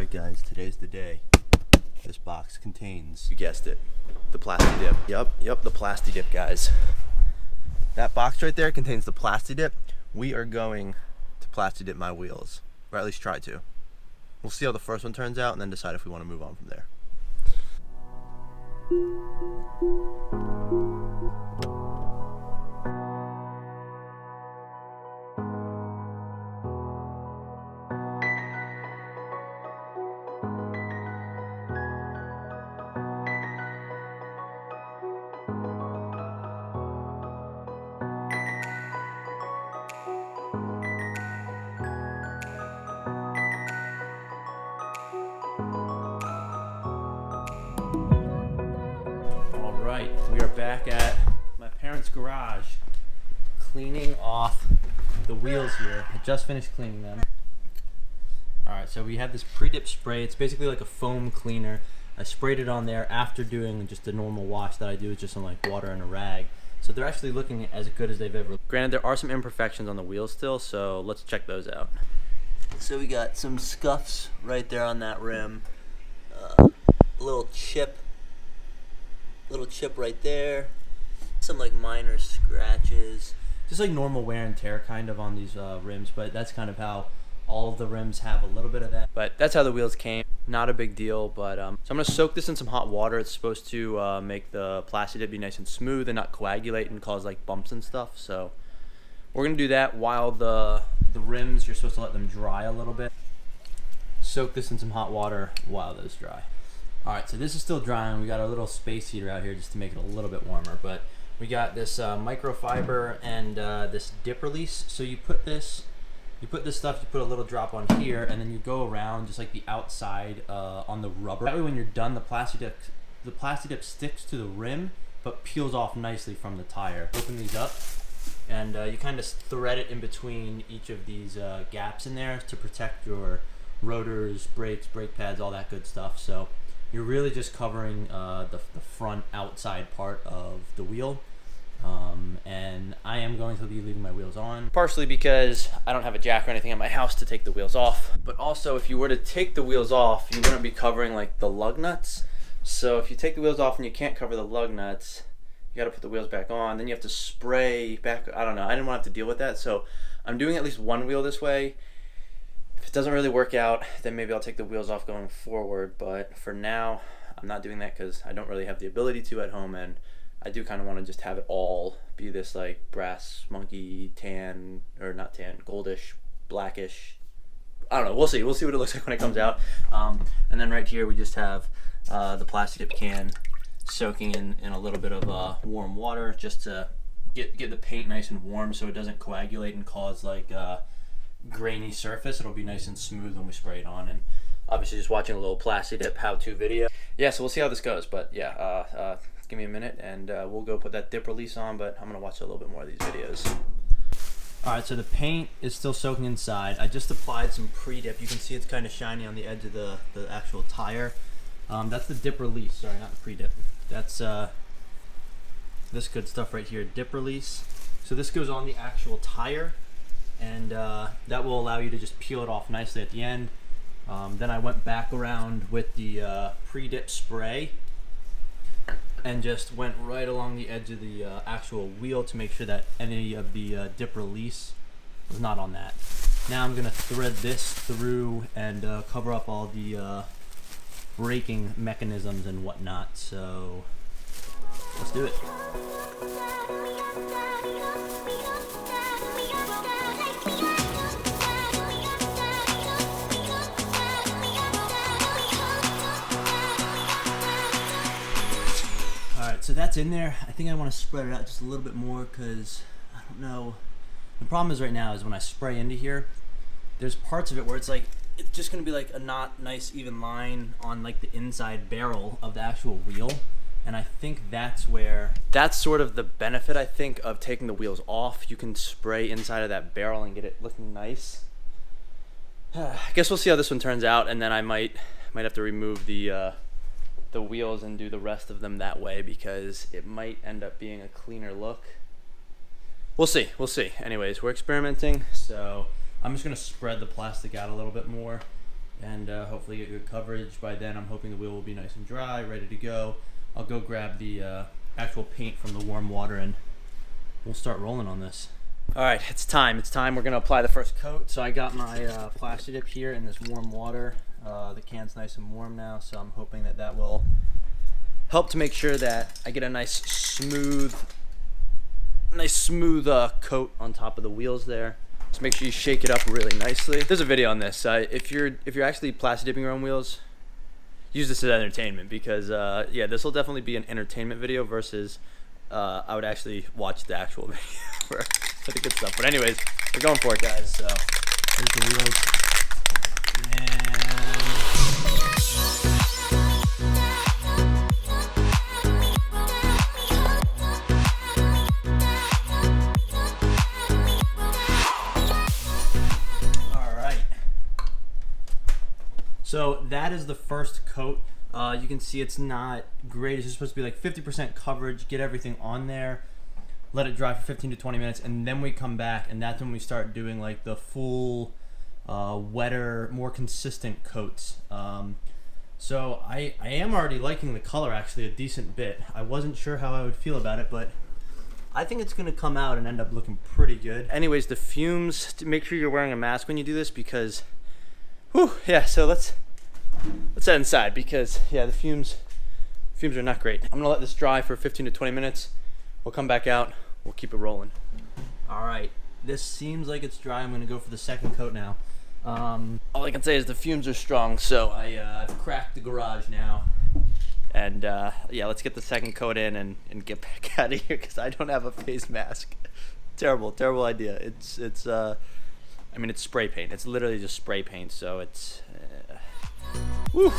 Alright guys, today's the day. This box contains, you guessed it, the Plasti-Dip. Yep, the Plasti-Dip, guys. That box right there contains the Plasti-Dip. We are going to Plasti-Dip my wheels, or at least try to. We'll see how the first one turns out and then decide if we want to move on from there. Alright, we are back at my parents' garage cleaning off the wheels here. I just finished cleaning them. Alright, so we have this pre-dip spray. It's basically like a foam cleaner. I sprayed it on there after doing just a normal wash that I do with just some like water and a rag. So they're actually looking as good as they've ever. Granted, there are some imperfections on the wheels still, so let's check those out. So we got some scuffs right there on that rim. A little chip right there. Some like minor scratches. Just like normal wear and tear kind of on these rims, but that's kind of how all of the rims have a little bit of that. But that's how the wheels came. Not a big deal, but so I'm gonna soak this in some hot water. It's supposed to make the Plasti-Dip be nice and smooth and not coagulate and cause like bumps and stuff. So we're gonna do that while the rims, you're supposed to let them dry a little bit. Soak this in some hot water while those dry. Alright, so this is still drying. We got our little space heater out here just to make it a little bit warmer, but we got this microfiber and this dip release. So you put this stuff, you put a little drop on here, and then you go around just like the outside on the rubber. That way when you're done, the Plasti-Dip sticks to the rim, but peels off nicely from the tire. Open these up, and you kind of thread it in between each of these gaps in there to protect your rotors, brakes, brake pads, all that good stuff. So you're really just covering the front outside part of the wheel. And I am going to be leaving my wheels on. Partially because I don't have a jack or anything at my house to take the wheels off. But also, if you were to take the wheels off, you wouldn't be covering like the lug nuts. So if you take the wheels off and you can't cover the lug nuts, you gotta put the wheels back on. Then you have to spray back. I don't know. I didn't want to have to deal with that. So I'm doing at least one wheel this way. If it doesn't really work out, then maybe I'll take the wheels off going forward. But for now, I'm not doing that because I don't really have the ability to at home, and I do kind of want to just have it all be this like brass monkey tan, or not tan, goldish, blackish. I don't know. We'll see. We'll see what it looks like when it comes out. And then right here we just have the Plasti-Dip can soaking in a little bit of warm water just to get the paint nice and warm so it doesn't coagulate and cause like grainy surface. It'll be nice and smooth when we spray it on. And obviously just watching a little Plasti-Dip how-to video. Yeah, so we'll see how this goes. But yeah, give me a minute and we'll go put that dip release on, but I'm gonna watch a little bit more of these videos. Alright, so the paint is still soaking inside. I just applied some pre-dip. You can see it's kind of shiny on the edge of the actual tire. That's the dip release, sorry, not the pre-dip. That's this good stuff right here, dip release. So this goes on the actual tire, and that will allow you to just peel it off nicely at the end. Then I went back around with the pre-dip spray and just went right along the edge of the actual wheel to make sure that any of the dip release was not on that. Now I'm gonna thread this through and cover up all the braking mechanisms and whatnot. So let's do it. So that's in there. I think I want to spread it out just a little bit more because I don't know. The problem is right now is when I spray into here, there's parts of it where it's like it's just gonna be like a not nice even line on like the inside barrel of the actual wheel. And I think that's sort of the benefit, I think, of taking the wheels off. You can spray inside of that barrel and get it looking nice. I guess we'll see how this one turns out, and then I might have to remove the wheels and do the rest of them that way because it might end up being a cleaner look. We'll see. Anyways, we're experimenting, so I'm just gonna spread the plastic out a little bit more and hopefully get good coverage. By then I'm hoping the wheel will be nice and dry, ready to go. I'll go grab the actual paint from the warm water and we'll start rolling on this. All right, it's time. We're gonna apply the first coat. So I got my Plasti-Dip here in this warm water. The can's nice and warm now, so I'm hoping that that will help to make sure that I get a nice smooth coat on top of the wheels there. Just make sure you shake it up really nicely. There's a video on this. If you're actually Plasti-Dipping your own wheels, use this as entertainment, because yeah, this will definitely be an entertainment video versus I would actually watch the actual video for the good stuff. But anyways, we're going for it, guys. So here's the wheels. So that is the first coat. You can see it's not great. It's just supposed to be like 50% coverage, get everything on there, let it dry for 15 to 20 minutes, and then we come back, and that's when we start doing like the full, wetter, more consistent coats. So I am already liking the color actually a decent bit. I wasn't sure how I would feel about it, but I think it's gonna come out and end up looking pretty good. Anyways, the fumes, make sure you're wearing a mask when you do this, because whew, yeah, so let's head inside, because yeah, the fumes are not great. I'm gonna let this dry for 15 to 20 minutes. We'll come back out, we'll keep it rolling. All right, this seems like it's dry. I'm gonna go for the second coat now. All I can say is the fumes are strong, so I've cracked the garage now. And yeah, let's get the second coat in and get back out of here, because I don't have a face mask. Terrible idea. I mean, it's spray paint. It's literally just spray paint, so it's woo.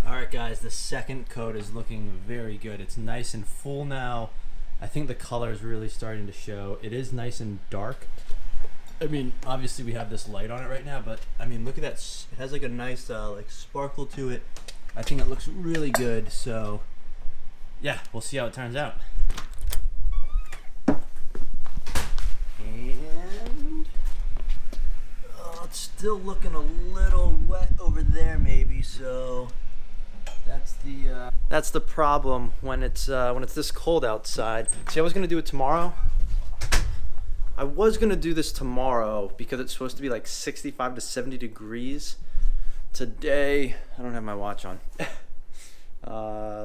Alright guys, the second coat is looking very good. It's nice and full now. I think the color is really starting to show. It is nice and dark. I mean, obviously we have this light on it right now, but I mean, look at that. It has like a nice like sparkle to it. I think it looks really good. So yeah, we'll see how it turns out. And it's still looking a little wet over there maybe, so that's the problem when it's this cold outside. See, I was gonna do it tomorrow. I was gonna do this tomorrow because it's supposed to be like 65 to 70 degrees. Today, I don't have my watch on.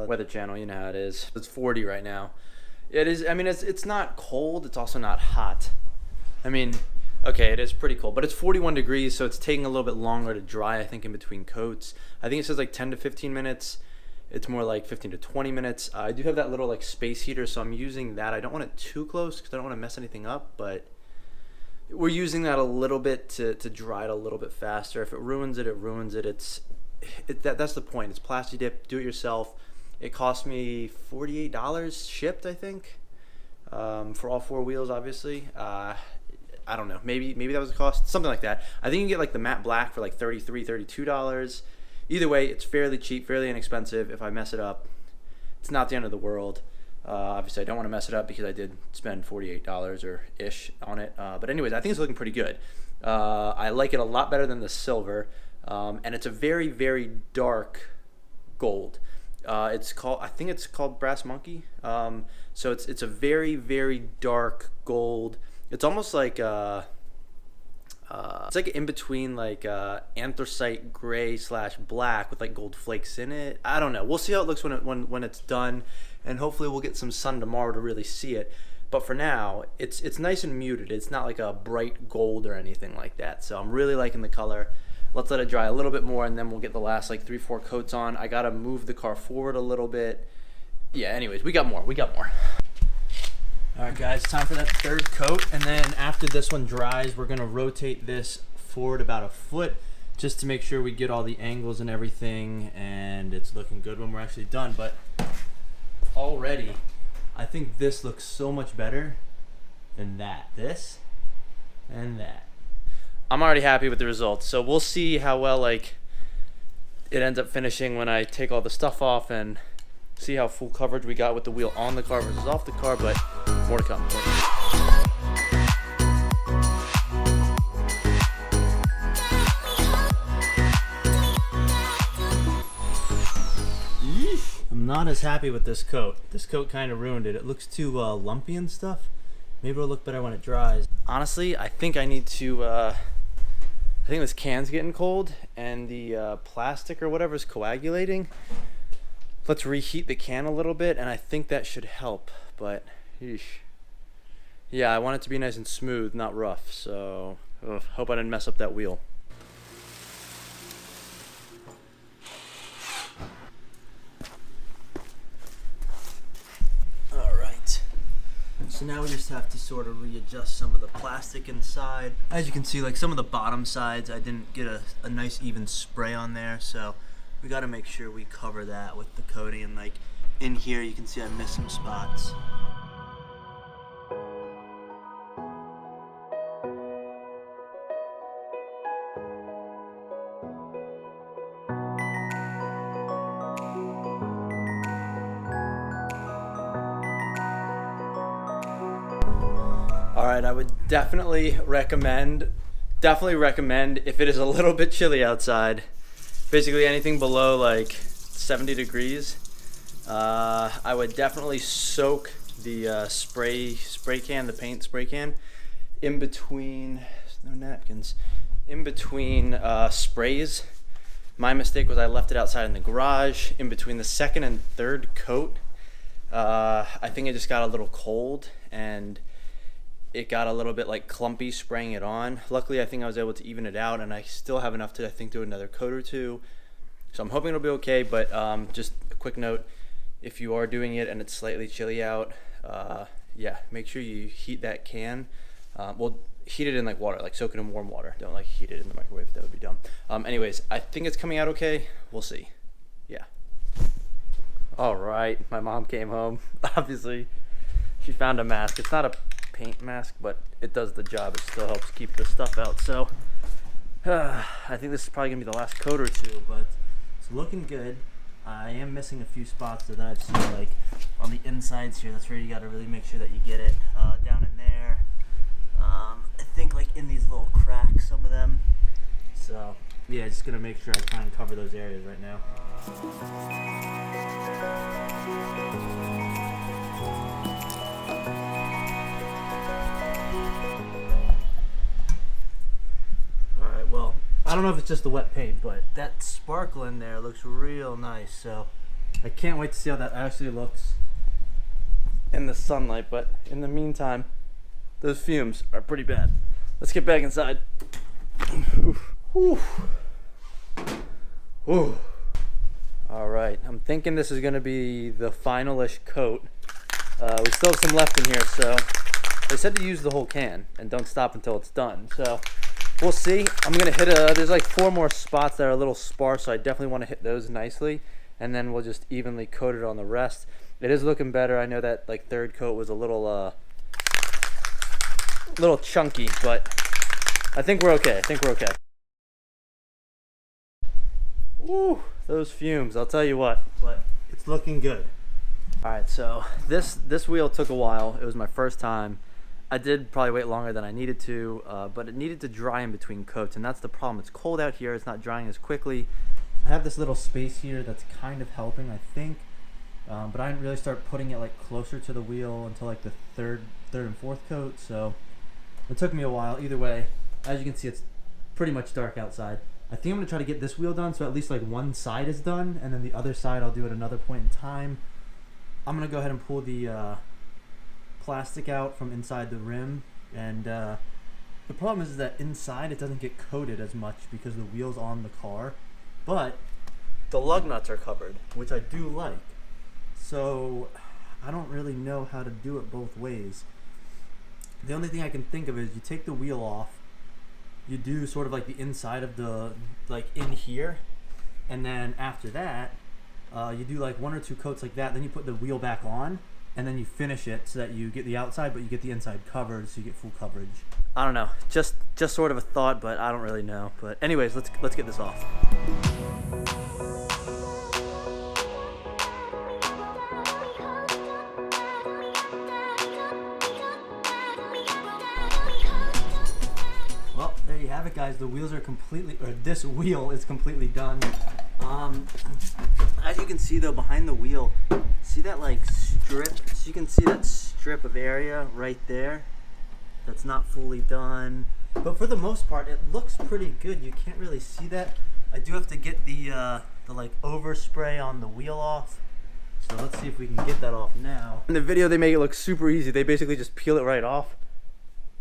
Weather channel, you know how it is. It's 40 right now. It is, I mean, it's not cold, it's also not hot. I mean, okay, it is pretty cold, but it's 41 degrees, so it's taking a little bit longer to dry, I think, in between coats. I think it says like 10 to 15 minutes. It's more like 15 to 20 minutes. I do have that little like space heater, so I'm using that. I don't want it too close because I don't want to mess anything up, but we're using that a little bit to dry it a little bit faster. If it ruins it, it ruins it. That's the point. It's Plasti-Dip, do it yourself. It cost me $48 shipped, I think, for all four wheels, obviously. I don't know. Maybe that was the cost, something like that. I think you can get like the matte black for like $33, $32. Either way, it's fairly cheap, fairly inexpensive. If I mess it up, it's not the end of the world. Obviously, I don't want to mess it up because I did spend $48 or ish on it. But anyways, I think it's looking pretty good. I like it a lot better than the silver, and it's a very, very dark gold. I think it's called Brass Monkey. So it's a very, very dark gold. It's almost like it's like in between like anthracite gray / black with like gold flakes in it. I don't know. We'll see how it looks when it's done, and hopefully we'll get some sun tomorrow to really see it. But for now, it's nice and muted. It's not like a bright gold or anything like that. So I'm really liking the color. Let's let it dry a little bit more, and then we'll get the last like 3-4 coats on. I gotta move the car forward a little bit. Yeah. Anyways, we got more. All right, guys, time for that third coat, and then after this one dries, we're gonna rotate this forward about a foot just to make sure we get all the angles and everything, and it's looking good when we're actually done. But already, I think this looks so much better than that. This and that. I'm already happy with the results, so we'll see how well like it ends up finishing when I take all the stuff off and see how full coverage we got with the wheel on the car versus off the car, but more to come. I'm not as happy with this coat. This coat kind of ruined it. It looks too lumpy and stuff. Maybe it'll look better when it dries. Honestly, I think I need to, I think this can's getting cold and the plastic or whatever is coagulating. Let's reheat the can a little bit and I think that should help, but eesh. Yeah, I want it to be nice and smooth, not rough, so hope I didn't mess up that wheel. So now we just have to sort of readjust some of the plastic inside. As you can see, like some of the bottom sides, I didn't get a nice even spray on there, so we got to make sure we cover that with the coating. And like in here, you can see I missed some spots. Alright, I would definitely recommend if it is a little bit chilly outside, basically anything below like 70 degrees, I would definitely soak the spray can, the paint spray can, in between, no napkins, in between sprays. My mistake was I left it outside in the garage, in between the second and third coat. I think it just got a little cold and it got a little bit like clumpy spraying it on. Luckily, I think I was able to even it out, and I still have enough to, I think, do another coat or two. So I'm hoping it'll be okay, but just a quick note, if you are doing it and it's slightly chilly out, yeah, make sure you heat that can. Well, heat it in like water, like soak it in warm water. Don't like heat it in the microwave, that would be dumb. Anyways, I think it's coming out okay. We'll see. Yeah. All right, my mom came home. Obviously, she found a mask. It's not a paint mask, but it does the job. It still helps keep the stuff out. So I think this is probably gonna be the last coat or two, but it's looking good. I am missing a few spots that I've seen, like on the insides here. That's where you got to really make sure that you get it down in there. I think like in these little cracks, some of them. So yeah, just gonna make sure I try and cover those areas right now. Well, I don't know if it's just the wet paint, but that sparkle in there looks real nice. So I can't wait to see how that actually looks in the sunlight. But in the meantime, those fumes are pretty bad. Let's get back inside. Ooh. Ooh. All right, I'm thinking this is gonna be the final-ish coat. We still have some left in here, so they said to use the whole can and don't stop until it's done. So we'll see. I'm gonna hit there's like 4 more spots that are a little sparse, so I definitely want to hit those nicely, and then we'll just evenly coat it on the rest. It is looking better. I know that like third coat was a little chunky, but I think we're okay. Woo, those fumes, I'll tell you what, but it's looking good. All right, so this wheel took a while. It was my first time. I did probably wait longer than I needed to, but it needed to dry in between coats, and that's the problem. It's cold out here. It's not drying as quickly. I have this little space here that's kind of helping, I think, but I didn't really start putting it like closer to the wheel until like the third and fourth coat, so it took me a while. Either way, as you can see, it's pretty much dark outside. I think I'm gonna try to get this wheel done so at least like one side is done, and then the other side I'll do at another point in time. I'm gonna go ahead and pull the plastic out from inside the rim, and the problem is that inside it doesn't get coated as much because the wheel's on the car, but the lug nuts are covered, which I do like. So I don't really know how to do it both ways. The only thing I can think of is you take the wheel off, you do sort of like the inside of the, like in here, and then after that you do like 1 or 2 coats like that, then you put the wheel back on, and then you finish it so that you get the outside, but you get the inside covered, so you get full coverage. I don't know, just sort of a thought, but I don't really know. But anyways, let's get this off. Well, there you have it, guys. The wheels are completely, or this wheel is completely done. As you can see though, behind the wheel, see that like strip? So you can see that strip of area right there. That's not fully done. But for the most part, it looks pretty good. You can't really see that. I do have to get the like overspray on the wheel off. So let's see if we can get that off now. In the video, they make it look super easy. They basically just peel it right off.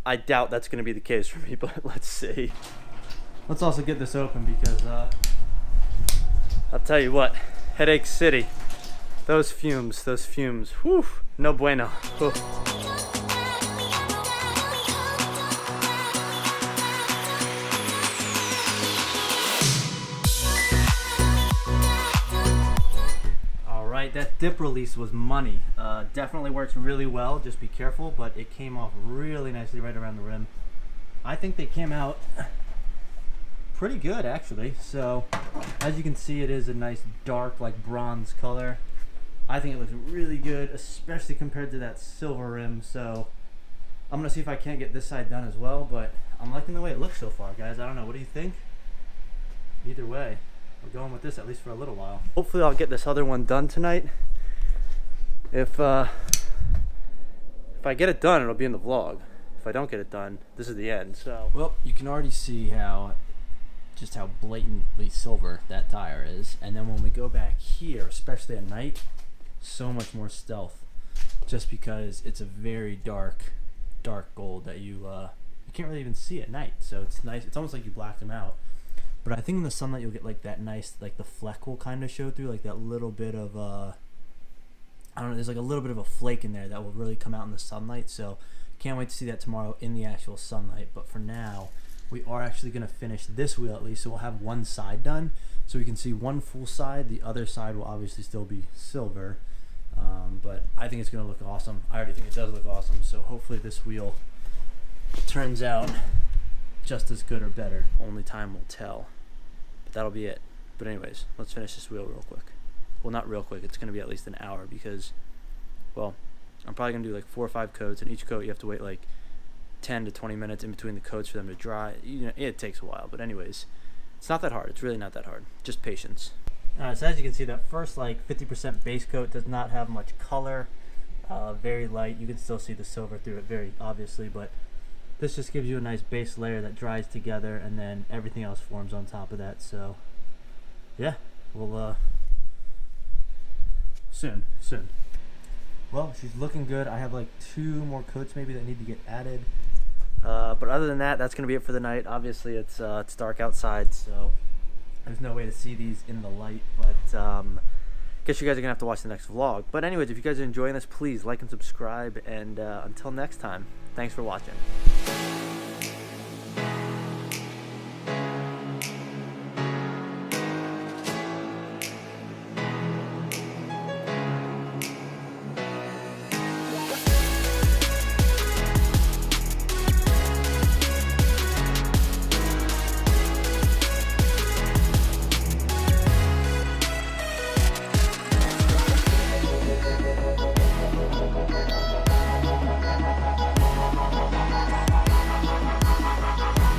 I doubt that's going to be the case for me, but let's see. Let's also get this open because I'll tell you what, Headache City, those fumes, whew, no bueno. Whew. That dip release was money. Definitely works really well. Just be careful, but it came off really nicely right around the rim. I think they came out pretty good actually. So as you can see, it is a nice dark like bronze color. I think it looks really good, especially compared to that silver rim. So I'm gonna see if I can't get this side done as well, but I'm liking the way it looks so far, guys. I don't know, what do you think? Either way, we're going with this at least for a little while. Hopefully I'll get this other one done tonight. If I get it done, it'll be in the vlog. If I don't get it done, this is the end. So well, you can already see just how blatantly silver that tire is. And then when we go back here, especially at night, so much more stealth, just because it's a very dark gold that you can't really even see at night. So it's nice. It's almost like you blacked them out. But I think in the sunlight you'll get like that nice, like the fleck will kind of show through, like that little bit of, I don't know, there's like a little bit of a flake in there that will really come out in the sunlight. So can't wait to see that tomorrow in the actual sunlight. But for now, we are actually going to finish this wheel at least. So we'll have one side done. So we can see one full side. The other side will obviously still be silver. But I think it's going to look awesome. I already think it does look awesome. So hopefully this wheel turns out just as good or better. Only time will tell. That'll be it. But anyways, let's finish this wheel real quick. Well, not real quick. It's going to be at least an hour because, well, I'm probably going to do like 4 or 5 coats, and each coat you have to wait like 10 to 20 minutes in between the coats for them to dry. You know, it takes a while. But anyways, it's not that hard. It's really not that hard. Just patience. Alright, so as you can see, that first like 50% base coat does not have much color. Very light. You can still see the silver through it very obviously, but this just gives you a nice base layer that dries together, and then everything else forms on top of that. So yeah, we'll soon. Well, she's looking good. I have like 2 more coats maybe that need to get added, but other than that, that's gonna be it for the night. Obviously it's dark outside, so there's no way to see these in the light, but guess you guys are gonna have to watch the next vlog. But anyways, if you guys are enjoying this, please like and subscribe, and until next time, thanks for watching.